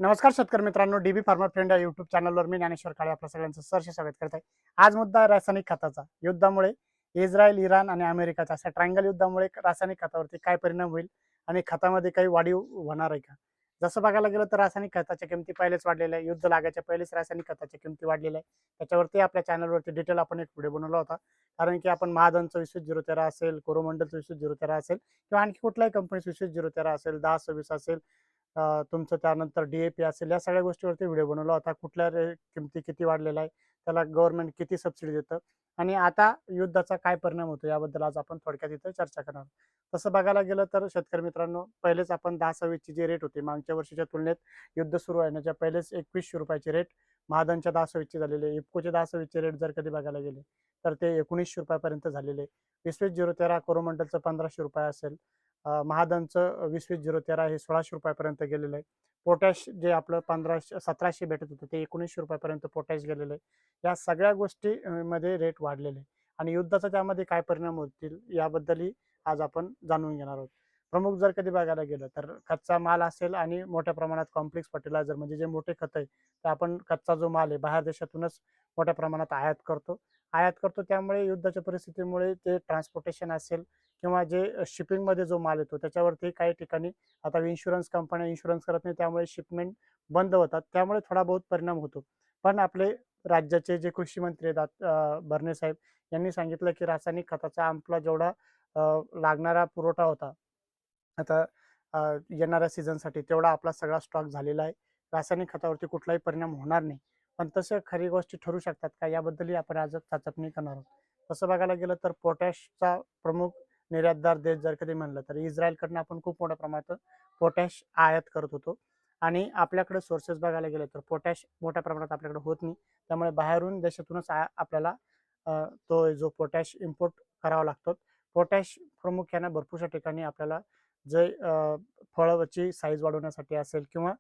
नमस्कार शेतकरी मित्रांनो, डीबी फार्मर फ्रेंड या युट्यूब चॅनलवर मी ज्ञानेश्वर काळे आपल्या सगळ्यांचं सहर्ष स्वागत करत आहे. आज मुद्दा रासायनिक खताचा. युद्धामुळे इस्रायल, इराण आणि अमेरिकाच्या अशा ट्रायंगल युद्धामुळे रासायनिक खतावरती काय परिणाम होईल आणि खतामध्ये काही वाढीव होणार आहे का? जसं बघायला गेलं तर रासायनिक खताच्या किमती पहिलेच वाढलेल्या आहे. युद्ध लागायच्या पहिलेच रासायनिक खताच्या किमती वाढलेल्या आहे. त्याच्यावरती आपल्या चॅनलवरती डिटेल आपण एक व्हिडिओ बनवला होता. कारण की आपण महादनचं 21-013 असेल, कोरोमंडलचं 21-013 असेल किंवा आणखी कुठल्याही कंपनीचं 21-013 असेल, 10-26 असेल, तुमचं त्यानंतर डी-ए-पी असेल, या सगळ्या गोष्टीवरती व्हिडिओ बनवला होता. कुठल्या किमती किती वाढलेल्या आहे, त्याला गव्हर्नमेंट किती सबसिडी देतं आणि आता युद्धाचा काय परिणाम होतो याबद्दल आज आपण थोडक्यात इथं चर्चा करणार आहोत. तसं बघायला गेलं तर शेतकरी मित्रांनो, पहिलेच आपण 10-26 जी रेट होती मागच्या वर्षीच्या तुलनेत युद्ध सुरू होण्याच्या पहिलेच ₹2100 रेट महादनच्या 10-26 झालेले, इफ्कोचे 10-26 रेट जर कधी बघायला गेले तर ते ₹1900 पर्यंत झालेले. 20-20-013 कोरोमंडलचं ₹1500 असेल, महादनचं 20-20-013 हे ₹1600 पर्यंत गेलेलं आहे. पोटॅश जे आपलं 1700 भेटत होतं ते ₹1900 पर्यंत पोटॅश गेलेलं आहे. या सगळ्या गोष्टी मध्ये रेट वाढलेले आहे आणि युद्धाचा त्यामध्ये काय परिणाम होतील याबद्दलही आज आपण जाणून घेणार आहोत. प्रमुख जर कधी बघायला गेलं तर कच्चा माल असेल आणि मोठ्या प्रमाणात कॉम्प्लेक्स फर्टिलायझर म्हणजे जे मोठे खत आहे, तर आपण कच्चा जो माल आहे बाहेर देशातूनच मोठ्या प्रमाणात आयात करतो त्यामुळे युद्धाच्या परिस्थितीमुळे ते ट्रान्सपोर्टेशन असेल किंवा जे शिपिंगमध्ये जो माल येतो त्याच्यावरती काही ठिकाणी आता इन्शुरन्स कंपन्या इन्शुरन्स करत नाही, त्यामुळे शिपमेंट बंद होतात. त्यामुळे थोडा बहुत परिणाम होतो. पण आपले राज्याचे जे कृषी मंत्री आहेत भरणे साहेब यांनी सांगितलं की रासायनिक खताचा आपला जेवढा लागणारा पुरवठा होता आता येणाऱ्या सीझनसाठी तेवढा आपला सगळा स्टॉक झालेला आहे. रासायनिक खतावरती कुठलाही परिणाम होणार नाही. पण तसं खरी गोष्टी ठरू शकतात का याबद्दलही आपण आज चाचपणी करणार आहोत. तसं बघायला गेलं तर पोटॅशचा प्रमुख निर्यातदार देश जर कधी म्हणलं तर इस्रायलकडनं आपण खूप मोठ्या प्रमाणात पोटॅश आयात करत होतो आणि आपल्याकडे सोर्सेस बघायला गेले तर पोटॅश मोठ्या प्रमाणात आपल्याकडे होत नाही. त्यामुळे बाहेरून देशातूनच आपल्याला तो जो पोटॅश इम्पोर्ट करावा लागतो. पोटॅश प्रामुख्याने भरपूरशा ठिकाणी आपल्याला जे फळाची साईज वाढवण्यासाठी असेल किंवा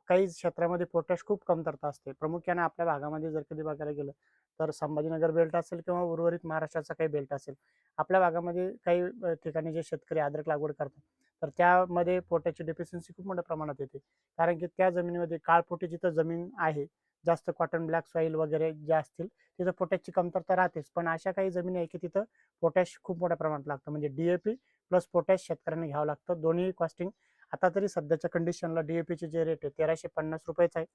काही क्षेत्रामध्ये पोटॅश खूप कमतरता असते. प्रामुख्याने आपल्या भागामध्ये जर कधी बघायला गेलं तर संभाजीनगर बेल्ट असेल किंवा उर्वरित महाराष्ट्राचा काही बेल्ट असेल. आपल्या भागामध्ये काही ठिकाणी जे शेतकरी अद्रक लागवड करतात, तर त्यामध्ये पोटॅशची डेफिशियन्सी खूप मोठ्या प्रमाणात येते. कारण की त्या जमिनीमध्ये काळपोटी जिथं जमीन आहे, जास्त कॉटन ब्लॅक सॉईल वगैरे ज्या असतील, तिथं पोटॅशची कमतरता राहतेच. पण अशा काही जमिनी आहे की तिथं पोटॅश खूप मोठ्या प्रमाणात लागतं. म्हणजे डी प्लस पोटॅश शेतकऱ्यांना घ्यावं लागतं. दोन्ही कॉस्टिंग आता तरी सध्याच्या कंडिशनला डी-ए-पीचे जे रेट आहे ₹1350 आहे.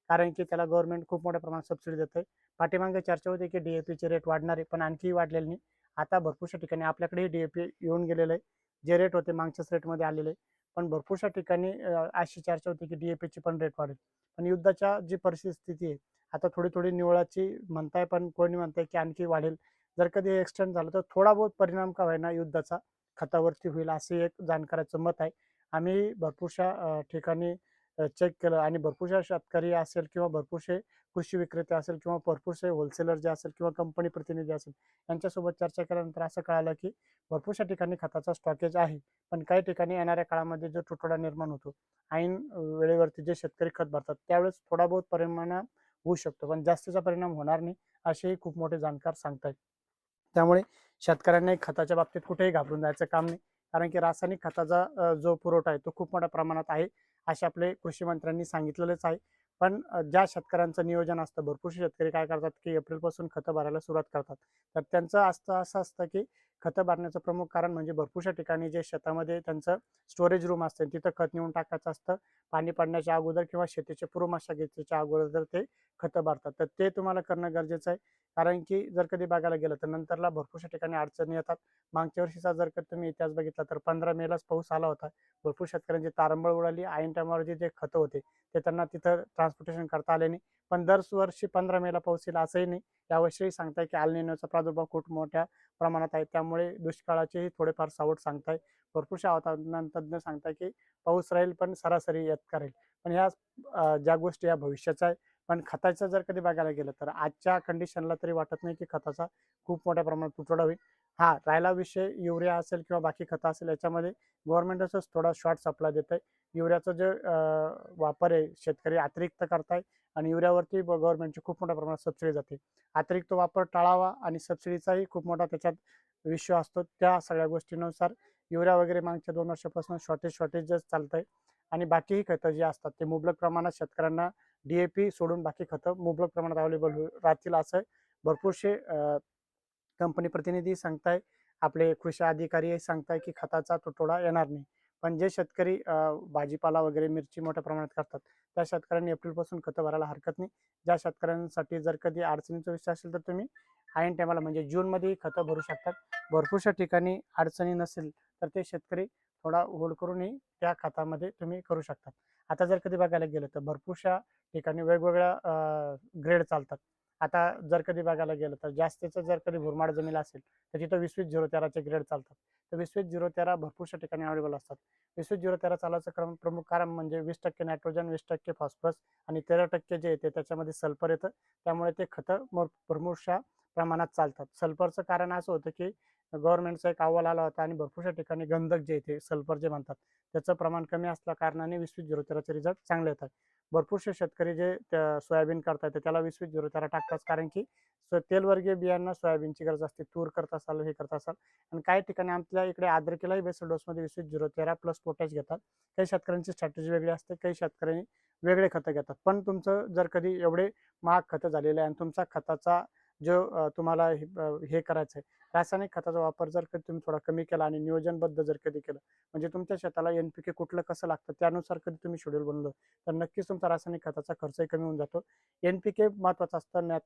कारण की त्याला गव्हर्नमेंट खूप मोठ्या प्रमाणात सबसिडी देते. पाठीमागे चर्चा होती की डी-ए-पीचे रेट वाढणार आहे, पण आणखीही वाढलेले नाही. आता भरपूरशा ठिकाणी आपल्याकडेही डी-ए-पी येऊन गेलेलं आहे. जे रेट होते मागच्याच रेटमध्ये आलेले आहे. पण भरपूरशा ठिकाणी अशी चर्चा होती की डी-ए-पीची पण रेट वाढेल. पण युद्धाच्या जी परिस्थिती आहे, आता थोडी-थोडी निवळाची म्हणताय, पण कोणी म्हणताय की आणखी वाढेल. जर कधी एक्सटेंड झालं तर थोडा बहुत परिणाम का होईना युद्धाचा खतावरती होईल, असे एक जाणकाराचं मत आहे. आम्ही भरपूरशा ठिकाणी चेक केलं आणि भरपूरशा शेतकरी असेल किंवा भरपूरसे कृषी विक्रेते असेल किंवा भरपूरसे होलसेलर जे असेल किंवा कंपनी प्रतिनिधी असेल, यांच्यासोबत चर्चा केल्यानंतर असं कळालं की भरपूरशा ठिकाणी खताचा स्टॉकेज आहे. पण काही ठिकाणी येणाऱ्या काळामध्ये जो तुटवडा निर्माण होतो, ऐन वेळेवरती जे शेतकरी खत भरतात त्यावेळेस थोडा बहुत परिणाम होऊ शकतो, पण जास्तीचा परिणाम होणार नाही, असेही खूप मोठे जाणकार सांगतायत. त्यामुळे शेतकऱ्यांनी खताच्या बाबतीत कुठेही घाबरून जायचं काम नाही. कारण की रासायनिक खताचा जो पुरवठा आहे तो खूप मोठ्या प्रमाणात आहे, असे आपले कृषी मंत्र्यांनी सांगितलेलंच आहे. पण ज्या शेतकऱ्यांचं नियोजन असतं, भरपूरसे शेतकरी काय करतात की एप्रिलपासून खतं भरायला सुरुवात करतात. तर त्यांचं असं असतं की खतं भरण्याचं प्रमुख कारण म्हणजे भरपूरशा ठिकाणी जे शेतामध्ये त्यांचं स्टोरेज रूम असते तिथं खत नेऊन टाकायचं असतं. पाणी पडण्याच्या अगोदर किंवा शेतीच्या पूर्व मशागतीच्या अगोदर ते खतं भरतात. तर ते तुम्हाला करणं गरजेचं आहे. कारण की जर कधी बघायला गेलं तर नंतरला भरपूरशा ठिकाणी अडचणी येतात. मागच्या वर्षीचा जर का तुम्ही इतिहास बघितला तर 15 मेलाच पाऊस आला होता. भरपूर शेतकऱ्यांची तारंबळ उडाली. ऐन टायमावर जे खतं होते ते त्यांना तिथं ट्रान्सपोर्टेशन करता आले नाही. पण दरवर्षी 15 मेला पाऊस येईल असंही नाही. यावर्षी सांगताय की एल निनोचा प्रादुर्भाव खूप मोठ्या प्रमाणात आहे. त्यामुळे दुष्काळाचेही थोडेफार सावट सांगताय. भरपूरशा हवामान तज्ञ सांगताय की पाऊस राहील पण सरासरी इतका राहील. पण ह्या ज्या गोष्टी या भविष्याच्या आहे. पण खताचं जर कधी बघायला गेलं तर आजच्या कंडिशनला तरी वाटत नाही की खताचा खूप मोठ्या प्रमाणात तुटवडा होईल. हां, राहिला विषय युरिया असेल किंवा बाकी खतं असेल, याच्यामध्ये गव्हर्नमेंटच थोडा शॉर्ट सप्लाय देत आहे. युरियाचं जे वापर आहे शेतकरी अतिरिक्त करताय आणि युरियावरती गव्हर्नमेंटची खूप मोठ्या प्रमाणात सबसिडी जाते. अतिरिक्त वापर टाळावा आणि सबसिडीचाही खूप मोठा त्याच्यात विषय असतो. त्या सगळ्या गोष्टींनुसार युरिया वगैरे मागच्या 2 वर्षापासून शॉर्टेजच चालतंय आणि बाकीही खतं जी असतात ते मुबलक प्रमाणात शेतकऱ्यांना DAP सोडून बाकी खतं मुबलक प्रमाणात अवेलेबल राहतील असं भरपूरसे कंपनी प्रतिनिधी सांगताय, आपले कृषी अधिकारी सांगताय की खताचा तुटवडा येणार नाही. पण जे शेतकरी भाजीपाला वगैरे मिरची मोठ्या प्रमाणात करतात, त्या शेतकऱ्यांनी एप्रिलपासून खतं भरायला हरकत नाही. ज्या शेतकऱ्यांसाठी जर कधी अडचणीचा विषय असेल तर तुम्ही ऐन टायमाला म्हणजे जूनमध्ये खतं भरू शकतात. भरपूरशा ठिकाणी अडचणी नसेल तर ते शेतकरी थोडा होल्ड करूनही त्या खतामध्ये तुम्ही करू शकता. आता जर कधी बघायला गेलं तर भरपूरशा ठिकाणी वेगवेगळ्या ग्रेड चालतात. आता जर कधी बघायला गेलं तर जास्तीचं जर कधी मुरमाड जमीन असेल तर तिथं 20-20-013 ग्रेड चालतात. तर 20-20-013 भरपूरशा ठिकाणी अवेलेबल असतात. 20-20-013 चालायचं प्रमुख कारण म्हणजे 20% नायट्रोजन, 20% फॉस्फरस आणि 13% जे येते त्याच्यामध्ये सल्फर येतं. त्यामुळे ते खतं भरपूरशा प्रमाणात चालतात. सल्फरचं कारण असं होतं की गव्हर्नमेंटचा एक अहवाल आला होता आणि भरपूरशा ठिकाणी गंधक जे येते सल्फर जे म्हणतात त्याचं प्रमाण कमी असल्या कारणाने 20-20-013चे रिझल्ट चांगले येतात. भरपूरसे शेतकरी जे सोयाबीन करतात त्याला 20-20-013 टाकतात, कारण की तेलवर्गीय बियांना सोयाबीनची गरज असते. तूर करत असाल, हे करत असाल. आणि काही ठिकाणी आमच्या इकडे अद्रकीलाही बेसल डोसमध्ये 20-20-013 प्लस पोटॅश घेतात. काही शेतकऱ्यांची स्ट्रॅटेजी वेगळी असते, काही शेतकऱ्यांनी वेगळे खतं घेतात. पण तुमचं जर कधी एवढे महाग खतं झालेले आहे आणि तुमचा खताचा जो तुम्हाला हे करायचं आहे, रासायनिक खताचा वापर जर कधी तुम्ही थोडा कमी केला आणि नियोजनबद्ध जर कधी केलं, म्हणजे तुमच्या शेताला NPK कुठलं कसं लागतं त्यानुसार कधी तुम्ही शेड्यूल बनवलं तर नक्कीच तुमचा रासायनिक खताचा खर्चही कमी होऊन जातो. NPK महत्त्वाचं असतं.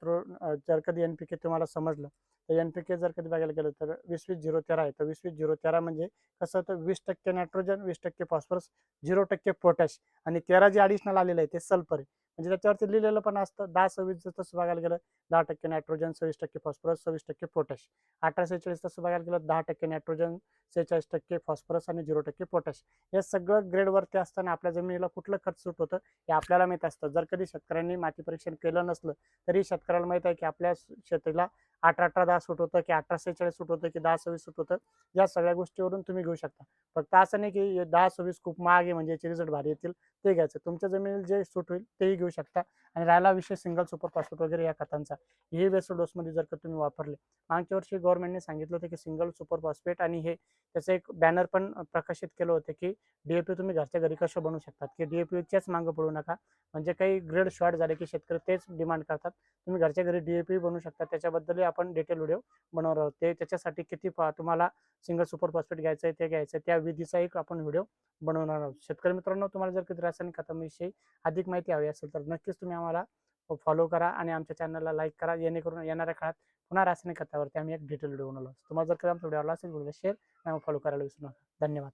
जर कधी NPK तुम्हाला समजलं तर NPK जर कधी बघायला गेलं तर 20-20-013 आहे. तर 20-20-013 म्हणजे कसं होतं, 20% नायट्रोजन, 20% फॉस्फरस, 0% पोटॅश आणि 13 जे ॲडिशनल आलेलं आहे ते सल्फर आहे. म्हणजे त्याच्यावरती लिहिलेलं पण असतं 10-26 तसं बघायला गेलं 10% नायट्रोजन, 26% फॉस्फरस, 26% पोटॅश. 18-46 तसं बघायला गेलं 10% नायट्रोजन, 46% फॉस्फरस आणि 0% पोटॅश. हे सगळं ग्रेडवरती असताना आपल्या जमिनीला कुठलं खत सूट होतं हे आपल्याला माहीत असतं. जर कधी शेतकऱ्यांनी माती परीक्षण केलं नसलं तरी शेतकऱ्याला माहीत आहे की आपल्या शेतीला 18-18-10 सूट होतं की 18-46 सूट होतं की 10-26 सूट होतं. या सगळ्या गोष्टीवरून तुम्ही घेऊ शकता. फक्त असं नाही की 10-26 खूप महाग आहे म्हणजे याचे रिझल्ट भारी येतील ते घ्यायचं. तुमच्या जमिनीला जे सूट होईल तेही घेऊ शकता. आणि राहिला विषय सिंगल सुपर फॉस्फेट वगैरे या खतांचा, हे बेसल डोसमध्ये जर का तुम्ही वापरले, मागच्या वर्षी गव्हर्नमेंटने सांगितलं होतं की सिंगल सुपर फॉस्फेट आणि हे त्याचं एक बॅनर पण प्रकाशित केलं होतं की DAP तुम्ही घरच्या घरी कसं बनवू शकतात, की DAPच्याच मागं पडू नका. म्हणजे काही ग्रेड शॉर्ट झाले की शेतकरी तेच डिमांड करतात. तुम्ही घरच्या घरी DAP बनवू शकता. त्याच्याबद्दलही आपण डिटेल व्हिडिओ बनवणार आहोत. ते त्याच्यासाठी किती तुम्हाला सिंगल सुपर फॉस्फेट घ्यायचं आहे, ते घ्यायचं आहे, त्या विधीचा एक आपण व्हिडिओ बनवणार आहोत. शेतकरी मित्रांनो, तुम्हाला जर कधी रासायनिक खतांविषयी अधिक माहिती हवी असेल तर नक्कीच तुम्ही आम्हाला फॉलो करा आणि आमच्या चॅनलला लाईक करा, जेणेकरून येणाऱ्या काळात पुन्हा रासायनिक खतावरती आम्ही एक डिटेल व्हिडिओ बनवलो. तुम्हाला जर कधी आमचा व्हिडिओ आवडला असेल, व्हिडिओला शेअर आणि फॉलो करायला विसरू नका. धन्यवाद.